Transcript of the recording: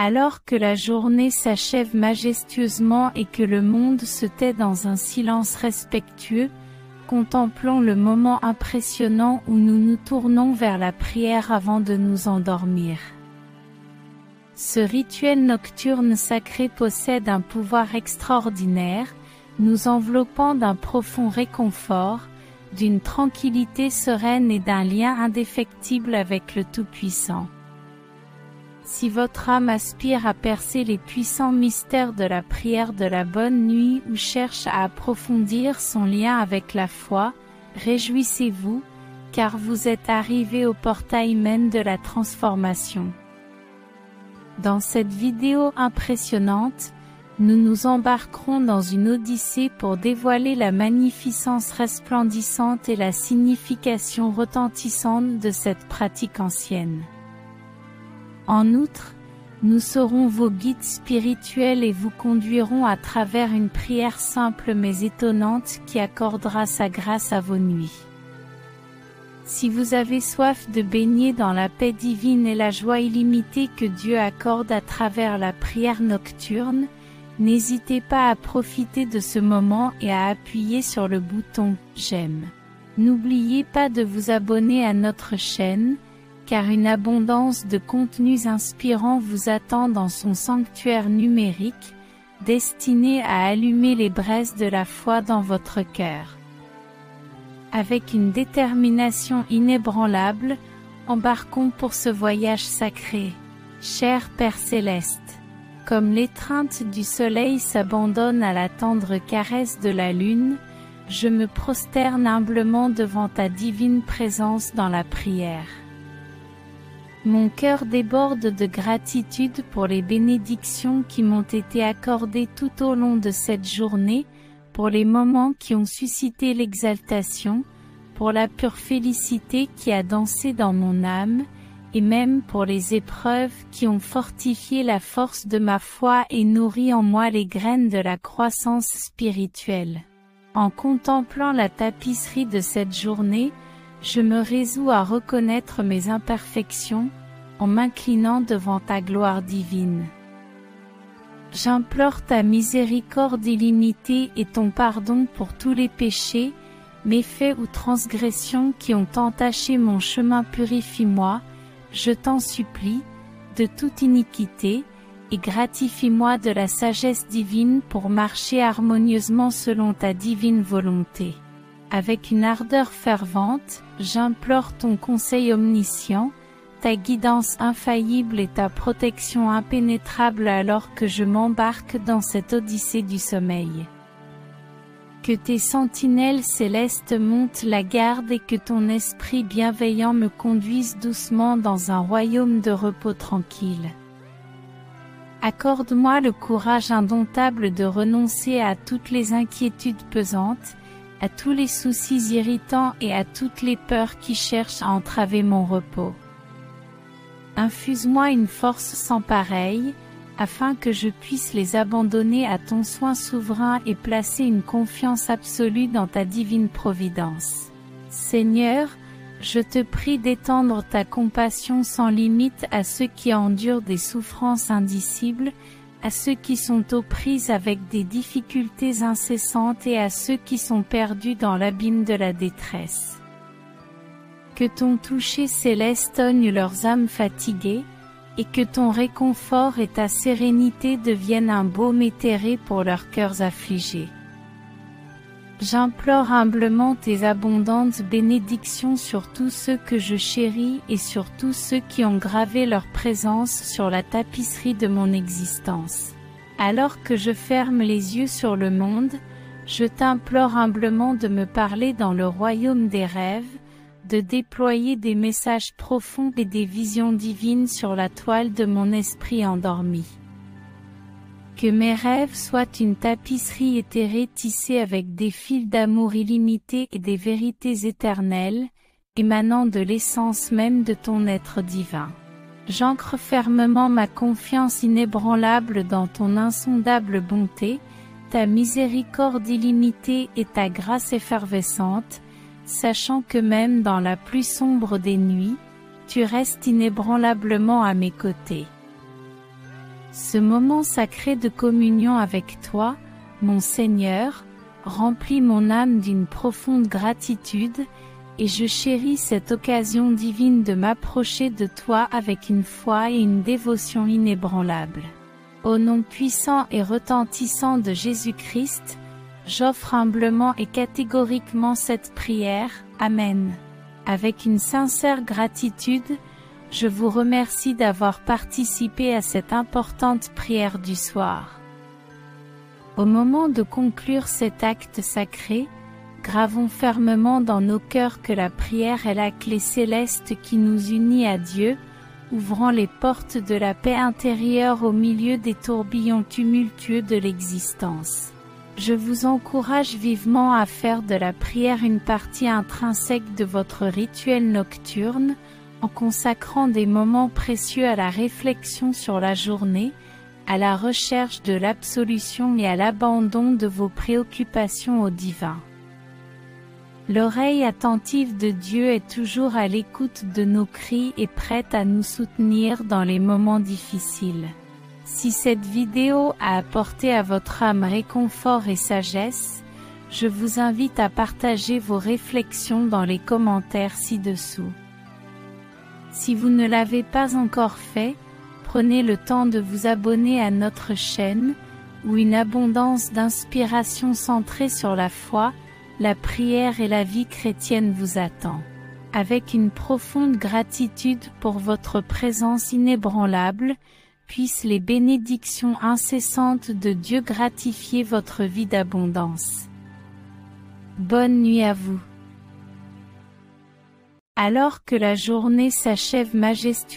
Alors que la journée s'achève majestueusement et que le monde se tait dans un silence respectueux, contemplons le moment impressionnant où nous nous tournons vers la prière avant de nous endormir. Ce rituel nocturne sacré possède un pouvoir extraordinaire, nous enveloppant d'un profond réconfort, d'une tranquillité sereine et d'un lien indéfectible avec le Tout-Puissant. Si votre âme aspire à percer les puissants mystères de la prière de la bonne nuit ou cherche à approfondir son lien avec la foi, réjouissez-vous, car vous êtes arrivé au portail même de la transformation. Dans cette vidéo impressionnante, nous nous embarquerons dans une odyssée pour dévoiler la magnificence resplendissante et la signification retentissante de cette pratique ancienne. En outre, nous serons vos guides spirituels et vous conduirons à travers une prière simple mais étonnante qui accordera sa grâce à vos nuits. Si vous avez soif de baigner dans la paix divine et la joie illimitée que Dieu accorde à travers la prière nocturne, n'hésitez pas à profiter de ce moment et à appuyer sur le bouton « J'aime ». N'oubliez pas de vous abonner à notre chaîne, car une abondance de contenus inspirants vous attend dans son sanctuaire numérique, destiné à allumer les braises de la foi dans votre cœur. Avec une détermination inébranlable, embarquons pour ce voyage sacré. Cher Père Céleste, comme l'étreinte du soleil s'abandonne à la tendre caresse de la lune, je me prosterne humblement devant ta divine présence dans la prière. Mon cœur déborde de gratitude pour les bénédictions qui m'ont été accordées tout au long de cette journée, pour les moments qui ont suscité l'exaltation, pour la pure félicité qui a dansé dans mon âme, et même pour les épreuves qui ont fortifié la force de ma foi et nourri en moi les graines de la croissance spirituelle. En contemplant la tapisserie de cette journée, je me résous à reconnaître mes imperfections, en m'inclinant devant ta gloire divine. J'implore ta miséricorde illimitée et ton pardon pour tous les péchés, méfaits ou transgressions qui ont entaché mon chemin. Purifie-moi, je t'en supplie, de toute iniquité, et gratifie-moi de la sagesse divine pour marcher harmonieusement selon ta divine volonté. Avec une ardeur fervente, j'implore ton conseil omniscient, ta guidance infaillible et ta protection impénétrable alors que je m'embarque dans cette odyssée du sommeil. Que tes sentinelles célestes montent la garde et que ton esprit bienveillant me conduise doucement dans un royaume de repos tranquille. Accorde-moi le courage indomptable de renoncer à toutes les inquiétudes pesantes, à tous les soucis irritants et à toutes les peurs qui cherchent à entraver mon repos. Infuse-moi une force sans pareille, afin que je puisse les abandonner à ton soin souverain et placer une confiance absolue dans ta divine providence. Seigneur, je te prie d'étendre ta compassion sans limite à ceux qui endurent des souffrances indicibles, à ceux qui sont aux prises avec des difficultés incessantes et à ceux qui sont perdus dans l'abîme de la détresse. Que ton toucher céleste oigne leurs âmes fatiguées, et que ton réconfort et ta sérénité deviennent un baume éthéré pour leurs cœurs affligés. J'implore humblement tes abondantes bénédictions sur tous ceux que je chéris et sur tous ceux qui ont gravé leur présence sur la tapisserie de mon existence. Alors que je ferme les yeux sur le monde, je t'implore humblement de me parler dans le royaume des rêves, de déployer des messages profonds et des visions divines sur la toile de mon esprit endormi. Que mes rêves soient une tapisserie éthérée tissée avec des fils d'amour illimités et des vérités éternelles, émanant de l'essence même de ton être divin. J'ancre fermement ma confiance inébranlable dans ton insondable bonté, ta miséricorde illimitée et ta grâce effervescente, sachant que même dans la plus sombre des nuits, tu restes inébranlablement à mes côtés. Ce moment sacré de communion avec toi, mon Seigneur, remplit mon âme d'une profonde gratitude, et je chéris cette occasion divine de m'approcher de toi avec une foi et une dévotion inébranlables. Au nom puissant et retentissant de Jésus-Christ, j'offre humblement et catégoriquement cette prière. Amen. Avec une sincère gratitude, je vous remercie d'avoir participé à cette importante prière du soir. Au moment de conclure cet acte sacré, gravons fermement dans nos cœurs que la prière est la clé céleste qui nous unit à Dieu, ouvrant les portes de la paix intérieure au milieu des tourbillons tumultueux de l'existence. Je vous encourage vivement à faire de la prière une partie intrinsèque de votre rituel nocturne, en consacrant des moments précieux à la réflexion sur la journée, à la recherche de l'absolution et à l'abandon de vos préoccupations au divin. L'oreille attentive de Dieu est toujours à l'écoute de nos cris et prête à nous soutenir dans les moments difficiles. Si cette vidéo a apporté à votre âme réconfort et sagesse, je vous invite à partager vos réflexions dans les commentaires ci-dessous. Si vous ne l'avez pas encore fait, prenez le temps de vous abonner à notre chaîne, où une abondance d'inspiration centrée sur la foi, la prière et la vie chrétienne vous attend. Avec une profonde gratitude pour votre présence inébranlable, puissent les bénédictions incessantes de Dieu gratifier votre vie d'abondance. Bonne nuit à vous. Alors que la journée s'achève majestueusement,